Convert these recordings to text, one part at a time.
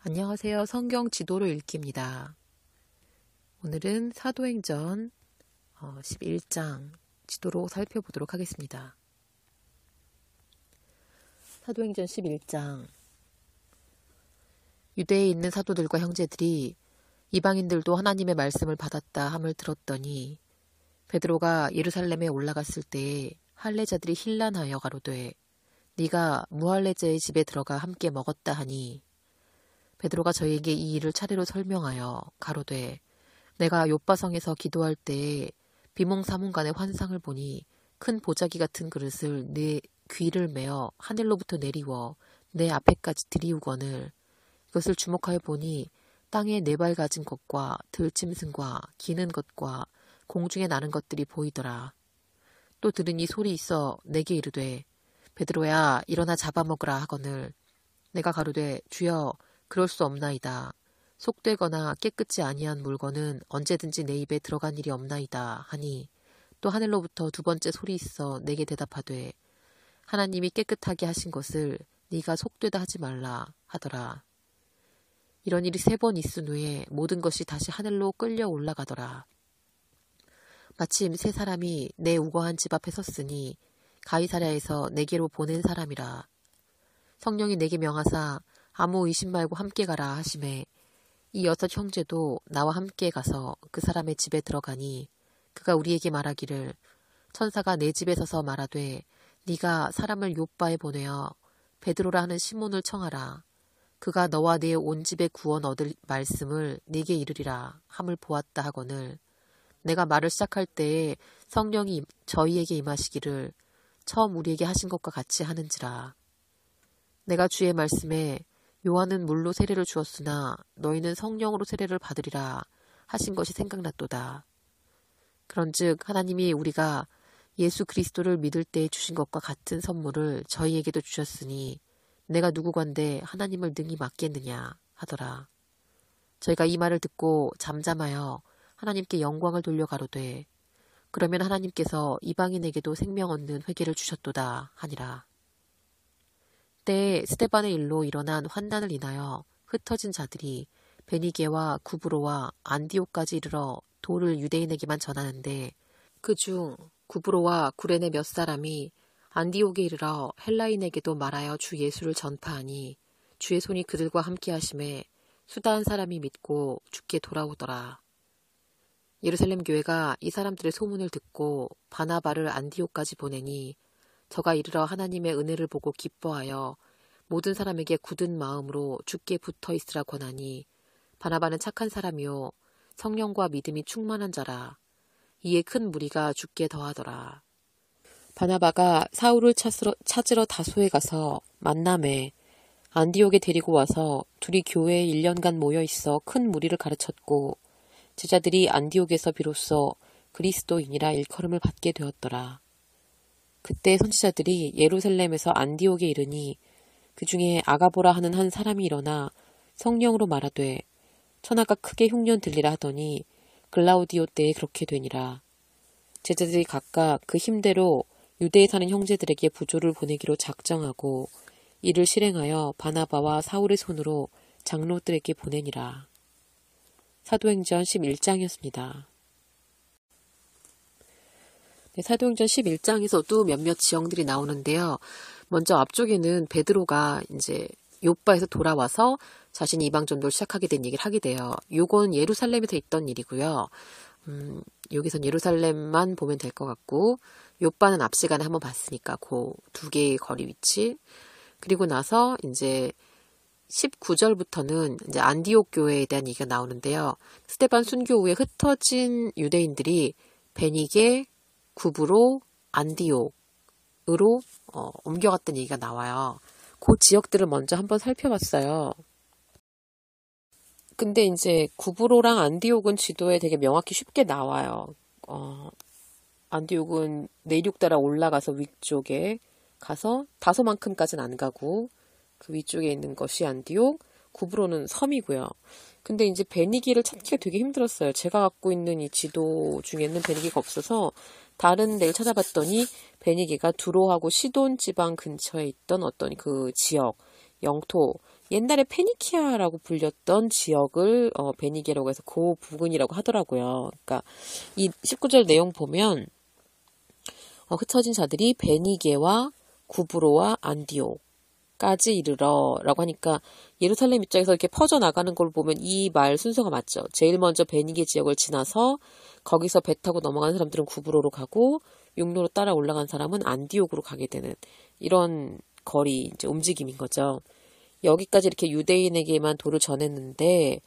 안녕하세요. 성경 지도로 읽기입니다. 오늘은 사도행전 11장 지도로 살펴보도록 하겠습니다. 사도행전 11장. 유대에 있는 사도들과 형제들이 이방인들도 하나님의 말씀을 받았다 함을 들었더니 베드로가 예루살렘에 올라갔을 때에 할례자들이 hil난하여 가로되 네가 무할례자의 집에 들어가 함께 먹었다 하니 베드로가 저희에게 이 일을 차례로 설명하여 가로되 내가 욥바성에서 기도할 때에 비몽사몽간의 환상을 보니 큰 보자기 같은 그릇을 내 귀를 메어 하늘로부터 내리워 내 앞에까지 들이우거늘 이것을 주목하여 보니 땅에 네 발 가진 것과 들짐승과 기는 것과 공중에 나는 것들이 보이더라. 또 들으니 소리 있어 내게 이르되 베드로야 일어나 잡아먹으라 하거늘 내가 가로되 주여 그럴 수 없나이다. 속되거나 깨끗지 아니한 물건은 언제든지 내 입에 들어간 일이 없나이다 하니 또 하늘로부터 두 번째 소리 있어 내게 대답하되 하나님이 깨끗하게 하신 것을 네가 속되다 하지 말라 하더라. 이런 일이 3번 있은 후에 모든 것이 다시 하늘로 끌려 올라가더라. 마침 3사람이 내 우거한 집 앞에 섰으니 가이사랴에서 내게로 보낸 사람이라. 성령이 내게 명하사 아무 의심 말고 함께 가라 하시매 이 6 형제도 나와 함께 가서 그 사람의 집에 들어가니 그가 우리에게 말하기를 천사가 내 집에 서서 말하되 네가 사람을 욥바에 보내어 베드로라 하는 시몬을 청하라. 그가 너와 내 온 집에 구원 얻을 말씀을 네게 이르리라 함을 보았다 하거늘 내가 말을 시작할 때에 성령이 저희에게 임하시기를 처음 우리에게 하신 것과 같이 하는지라. 내가 주의 말씀에 요한은 물로 세례를 주었으나 너희는 성령으로 세례를 받으리라 하신 것이 생각났도다. 그런즉 하나님이 우리가 예수 그리스도를 믿을 때에 주신 것과 같은 선물을 저희에게도 주셨으니 내가 누구건대 하나님을 능히 맡겠느냐 하더라. 저희가 이 말을 듣고 잠잠하여 하나님께 영광을 돌려 가로되 그러면 하나님께서 이방인에게도 생명 얻는 회개를 주셨도다 하니라. 때에 스데반의 일로 일어난 환난을 인하여 흩어진 자들이 베니게와 구브로와 안디옥까지 이르러 도를 유대인에게만 전하는데 그중 구브로와 구레네 몇 사람이 안디옥에 이르러 헬라인에게도 말하여 주 예수를 전파하니 주의 손이 그들과 함께 하심에 수다한 사람이 믿고 주께 돌아오더라. 예루살렘 교회가 이 사람들의 소문을 듣고 바나바를 안디옥까지 보내니 저가 이르러 하나님의 은혜를 보고 기뻐하여 모든 사람에게 굳은 마음으로 주께 붙어 있으라 권하니 바나바는 착한 사람이요 성령과 믿음이 충만한 자라. 이에 큰 무리가 주께 더하더라. 바나바가 사울을 찾으러 다소에 가서 만남에 안디옥에 데리고 와서 둘이 교회에 1년간 모여 있어 큰 무리를 가르쳤고 제자들이 안디옥에서 비로소 그리스도인이라 일컬음을 받게 되었더라. 그때 선지자들이 예루살렘에서 안디옥에 이르니 그 중에 아가보라 하는 한 사람이 일어나 성령으로 말하되 천하가 크게 흉년 들리라 하더니 글라우디오 때에 그렇게 되니라. 제자들이 각각 그 힘대로 유대에 사는 형제들에게 부조를 보내기로 작정하고 이를 실행하여 바나바와 사울의 손으로 장로들에게 보내니라. 사도행전 11장이었습니다. 네, 사도행전 11장에서도 몇몇 지형들이 나오는데요. 먼저 앞쪽에는 베드로가 이제 욥바에서 돌아와서 자신이 이방 전도를 시작하게 된 얘기를 하게 돼요. 요건 예루살렘에서 있던 일이고요. 여기선 예루살렘만 보면 될 것 같고 욥바는 앞 시간에 한번 봤으니까 그 2개의 거리 위치. 그리고 나서 이제 19절부터는 이제 안디옥 교회에 대한 얘기가 나오는데요. 스데반 순교 후에 흩어진 유대인들이 베니게, 구브로, 안디옥으로 옮겨갔던 얘기가 나와요. 그 지역들을 먼저 한번 살펴봤어요. 근데 이제 구브로랑 안디옥은 지도에 되게 명확히 쉽게 나와요. 안디옥은 내륙 따라 올라가서 위쪽에 가서 다소만큼까지는 안 가고 그 위쪽에 있는 것이 안디옥, 구브로는 섬이고요. 근데 이제 베니게를 찾기가 되게 힘들었어요. 제가 갖고 있는 이 지도 중에는 베니게가 없어서 다른 데를 찾아봤더니 베니게가 두로하고 시돈 지방 근처에 있던 어떤 그 지역, 영토, 옛날에 페니키아라고 불렸던 지역을 베니게라고 해서 그 부근이라고 하더라고요. 그러니까 이 19절 내용 보면 흩어진 자들이 베니게와 구브로와 안디옥까지 이르러 라고 하니까 예루살렘 입장에서 이렇게 퍼져나가는 걸 보면 이 말 순서가 맞죠. 제일 먼저 베니게 지역을 지나서 거기서 배 타고 넘어간 사람들은 구브로로 가고 육로로 따라 올라간 사람은 안디옥으로 가게 되는 이런 거리 이제 움직임인 거죠. 여기까지 이렇게 유대인에게만 도를 전했는데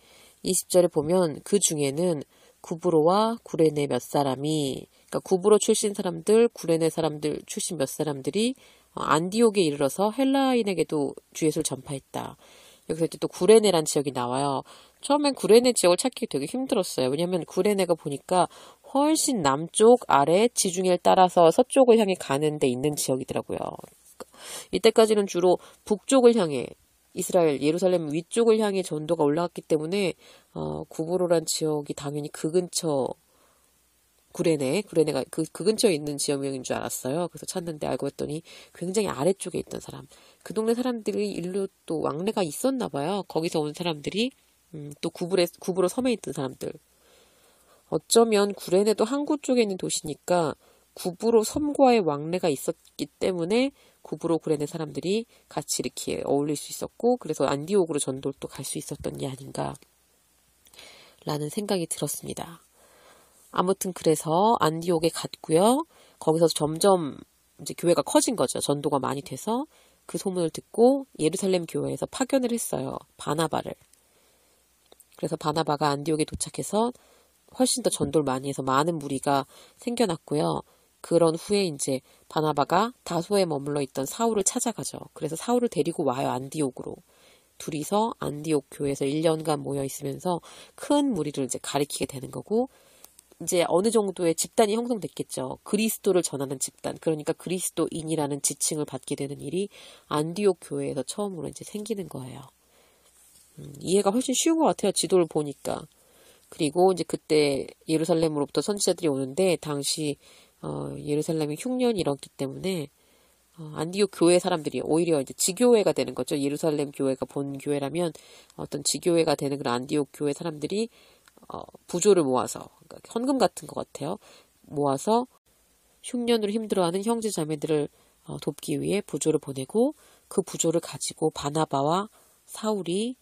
20절에 보면 그 중에는 구브로와 구레네 몇 사람이 그러니까 구브로 출신 사람들, 구레네 사람들 출신 몇 사람들이 안디옥에 이르러서 헬라인에게도 주 예수를 전파했다. 여기서 또 구레네란 지역이 나와요. 처음엔 구레네 지역을 찾기 되게 힘들었어요. 왜냐하면 구레네가 보니까 훨씬 남쪽 아래 지중해를 따라서 서쪽을 향해 가는 데 있는 지역이더라고요. 이때까지는 주로 북쪽을 향해 이스라엘 예루살렘 위쪽을 향해 전도가 올라갔기 때문에 구브로란 지역이 당연히 그 근처 구레네가 그 근처에 있는 지역명인 줄 알았어요. 그래서 찾는데 알고 봤더니 굉장히 아래쪽에 있던 사람. 그 동네 사람들이 일로 또 왕래가 있었나 봐요. 거기서 온 사람들이 또 구브로 섬에 있던 사람들. 어쩌면 구레네도 항구 쪽에 있는 도시니까 구브로 섬과의 왕래가 있었기 때문에 구브로 구레네 사람들이 같이 이렇게 어울릴 수 있었고 그래서 안디옥으로 전도를 또 갈 수 있었던 게 아닌가 라는 생각이 들었습니다. 아무튼 그래서 안디옥에 갔고요. 거기서 점점 이제 교회가 커진 거죠. 전도가 많이 돼서 그 소문을 듣고 예루살렘 교회에서 파견을 했어요. 바나바를. 그래서 바나바가 안디옥에 도착해서 훨씬 더 전도를 많이 해서 많은 무리가 생겨났고요. 그런 후에 이제 바나바가 다소에 머물러 있던 사울을 찾아가죠. 그래서 사울을 데리고 와요. 안디옥으로. 둘이서 안디옥 교회에서 1년간 모여 있으면서 큰 무리를 이제 가리키게 되는 거고 이제 어느 정도의 집단이 형성됐겠죠. 그리스도를 전하는 집단. 그러니까 그리스도인이라는 지칭을 받게 되는 일이 안디옥 교회에서 처음으로 이제 생기는 거예요. 이해가 훨씬 쉬운 것 같아요. 지도를 보니까. 그리고 이제 그때 예루살렘으로부터 선지자들이 오는데 당시 예루살렘이 흉년이 일었기 때문에 안디옥 교회 사람들이 오히려 이제 지교회가 되는 거죠. 예루살렘 교회가 본 교회라면 어떤 지교회가 되는 그런 안디옥 교회 사람들이 부조를 모아서 그러니까 헌금 같은 것 같아요. 모아서 흉년으로 힘들어하는 형제 자매들을 돕기 위해 부조를 보내고 그 부조를 가지고 바나바와 사울이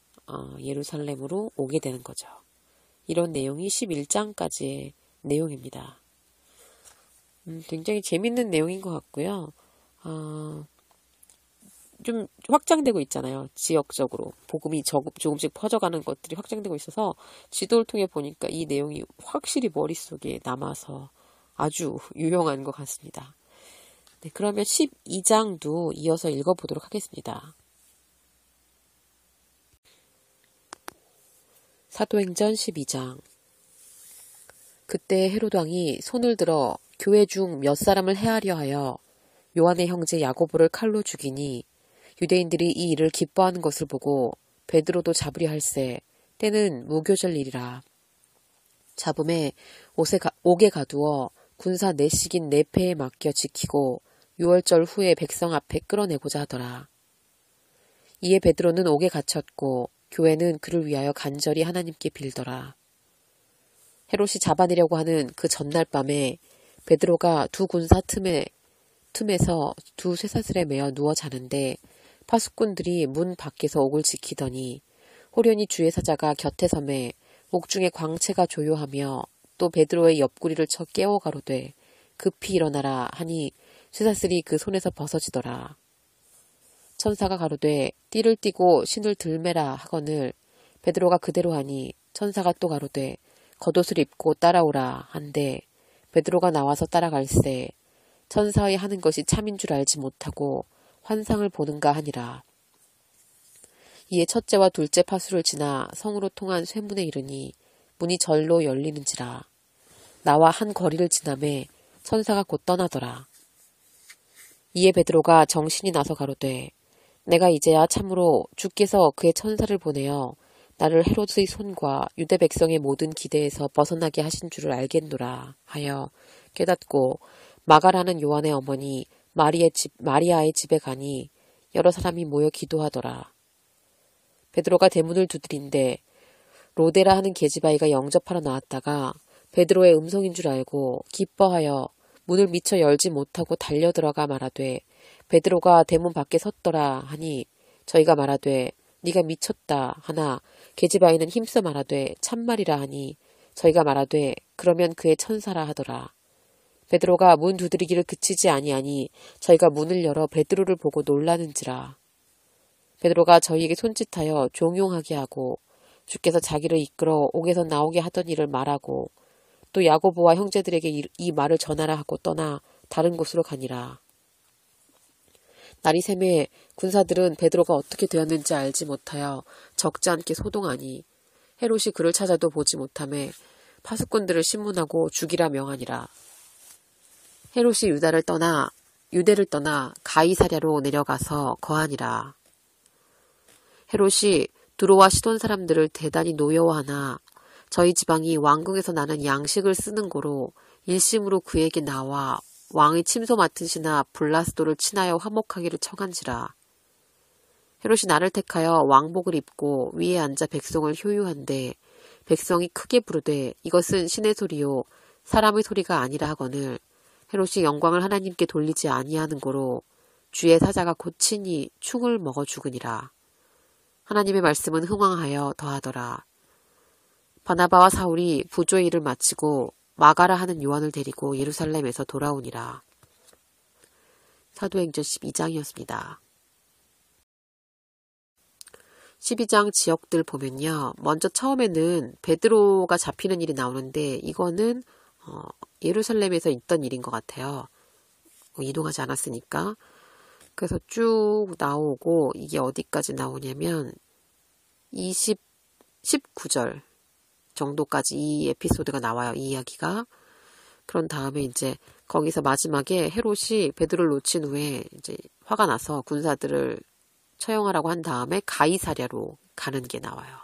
예루살렘으로 오게 되는 거죠. 이런 내용이 11장까지의 내용입니다. 굉장히 재밌는 내용인 것 같고요. 좀 확장되고 있잖아요. 지역적으로. 복음이 조금씩 퍼져가는 것들이 확장되고 있어서 지도를 통해 보니까 이 내용이 확실히 머릿속에 남아서 아주 유용한 것 같습니다. 네, 그러면 12장도 이어서 읽어보도록 하겠습니다. 사도행전 12장. 그때 헤롯 왕이 손을 들어 교회 중 몇 사람을 해하려 하여 요한의 형제 야고보를 칼로 죽이니 유대인들이 이 일을 기뻐하는 것을 보고 베드로도 잡으려 할세 때는 무교절 일이라. 잡음에 옥에 가두어 군사 내식인 네페에 맡겨 지키고 6월절 후에 백성 앞에 끌어내고자 하더라. 이에 베드로는 옥에 갇혔고 교회는 그를 위하여 간절히 하나님께 빌더라. 헤롯이 잡아내려고 하는 그 전날 밤에 베드로가 두 군사 틈에서 두 쇠사슬에 매어 누워 자는데 파수꾼들이 문 밖에서 옥을 지키더니 호련히 주의 사자가 곁에 섬에 옥중에 광채가 조요하며 또 베드로의 옆구리를 쳐 깨워 가로되 급히 일어나라 하니 쇠사슬이 그 손에서 벗어지더라. 천사가 가로되 띠를 띠고 신을 들매라 하거늘 베드로가 그대로 하니 천사가 또 가로되 겉옷을 입고 따라오라 한데 베드로가 나와서 따라갈새 천사의 하는 것이 참인 줄 알지 못하고 환상을 보는가 하니라. 이에 첫째와 둘째 파수를 지나 성으로 통한 쇠문에 이르니 문이 절로 열리는지라. 나와 한 거리를 지나매 천사가 곧 떠나더라. 이에 베드로가 정신이 나서 가로되 내가 이제야 참으로 주께서 그의 천사를 보내어 나를 헤롯의 손과 유대 백성의 모든 기대에서 벗어나게 하신 줄을 알겠노라 하여 깨닫고 마가라는 요한의 어머니 마리아의 집에 가니 여러 사람이 모여 기도하더라. 베드로가 대문을 두드린데 로데라 하는 계집아이가 영접하러 나왔다가 베드로의 음성인 줄 알고 기뻐하여 문을 미처 열지 못하고 달려들어가 말하되 베드로가 대문 밖에 섰더라 하니 저희가 말하되 네가 미쳤다 하나 계집아이는 힘써 말하되 참말이라 하니 저희가 말하되 그러면 그의 천사라 하더라. 베드로가 문 두드리기를 그치지 아니하니 저희가 문을 열어 베드로를 보고 놀라는지라. 베드로가 저희에게 손짓하여 종용하게 하고 주께서 자기를 이끌어 옥에서 나오게 하던 일을 말하고 또 야고보와 형제들에게 이 말을 전하라 하고 떠나 다른 곳으로 가니라. 날이 새매 군사들은 베드로가 어떻게 되었는지 알지 못하여 적지 않게 소동하니 헤롯이 그를 찾아도 보지 못하매 파수꾼들을 신문하고 죽이라 명하니라. 헤롯이 유대를 떠나 가이사랴로 내려가서 거하니라. 헤롯이 두로와 시돈 사람들을 대단히 노여워하나 저희 지방이 왕궁에서 나는 양식을 쓰는 고로 일심으로 그에게 나와 왕의 침소 맡은 신하 블라스도를 친하여 화목하기를 청한지라. 헤롯이 나를 택하여 왕복을 입고 위에 앉아 백성을 효유한데 백성이 크게 부르되 이것은 신의 소리요 사람의 소리가 아니라 하거늘 헤롯이 영광을 하나님께 돌리지 아니하는 고로 주의 사자가 곧 친히 충을 먹어 죽으니라. 하나님의 말씀은 흥왕하여 더하더라. 바나바와 사울이 부조의 일을 마치고 마가라 하는 요한을 데리고 예루살렘에서 돌아오니라. 사도행전 12장이었습니다. 12장 지역들 보면요. 먼저 처음에는 베드로가 잡히는 일이 나오는데 이거는 예루살렘에서 있던 일인 것 같아요. 이동하지 않았으니까. 그래서 쭉 나오고 이게 어디까지 나오냐면 19절 정도까지 이 에피소드가 나와요. 이 이야기가. 그런 다음에 이제 거기서 마지막에 헤롯이 베드로를 놓친 후에 이제 화가 나서 군사들을 처형하라고 한 다음에 가이사랴로 가는 게 나와요.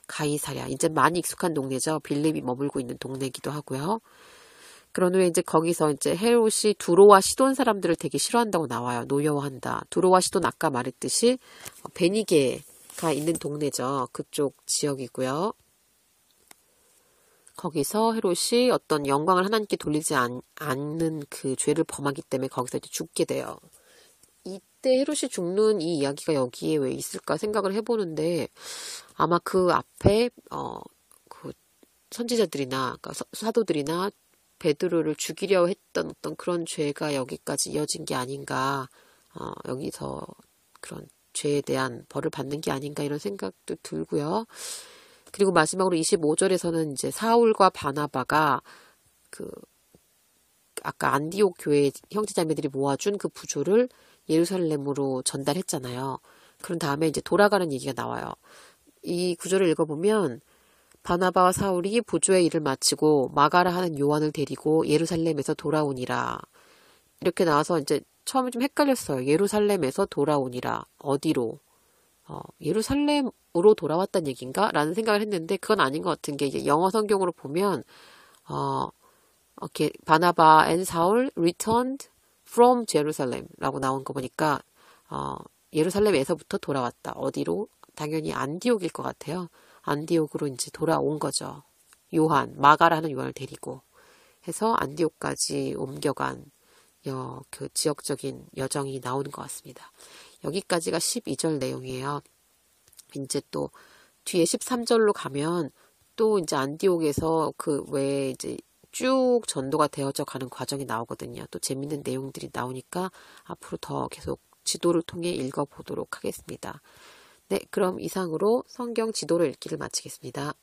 가이사랴. 이제 많이 익숙한 동네죠. 빌립이 머물고 있는 동네이기도 하고요. 그런 후에 이제 거기서 이제 헤롯이 두로와 시돈 사람들을 되게 싫어한다고 나와요. 노여워한다. 두로와 시돈 아까 말했듯이 베니게가 있는 동네죠. 그쪽 지역이고요. 거기서 헤롯이 어떤 영광을 하나님께 돌리지 않는 그 죄를 범하기 때문에 거기서 이제 죽게 돼요. 이때 헤롯이 죽는 이 이야기가 여기에 왜 있을까 생각을 해보는데 아마 그 앞에 그 선지자들이나 그러니까 사도들이나 베드로를 죽이려 했던 어떤 그런 죄가 여기까지 이어진 게 아닌가, 여기서 그런 죄에 대한 벌을 받는 게 아닌가 이런 생각도 들고요. 그리고 마지막으로 25절에서는 이제 사울과 바나바가 아까 안디옥 교회 형제자매들이 모아준 그 부조를 예루살렘으로 전달했잖아요. 그런 다음에 이제 돌아가는 얘기가 나와요. 이 구절을 읽어보면 바나바와 사울이 부조의 일을 마치고 마가라 하는 요한을 데리고 예루살렘에서 돌아오니라. 이렇게 나와서 이제 처음에 좀 헷갈렸어요. 예루살렘에서 돌아오니라. 어디로? 예루살렘으로 돌아왔다는 얘기인가? 라는 생각을 했는데 그건 아닌 것 같은 게 이제 영어 성경으로 보면 이렇게 바나바 and 사울 returned from Jerusalem 라고 나온 거 보니까 예루살렘에서부터 돌아왔다. 어디로? 당연히 안디옥일 것 같아요. 안디옥으로 이제 돌아온 거죠. 마가라는 요한을 데리고 해서 안디옥까지 옮겨간 그 지역적인 여정이 나오는 것 같습니다. 여기까지가 12절 내용이에요. 이제 또 뒤에 13절로 가면 또 이제 안디옥에서 그 외에 이제 쭉 전도가 되어져 가는 과정이 나오거든요. 또 재밌는 내용들이 나오니까 앞으로 더 계속 지도를 통해 읽어보도록 하겠습니다. 네, 그럼 이상으로 성경 지도를 읽기를 마치겠습니다.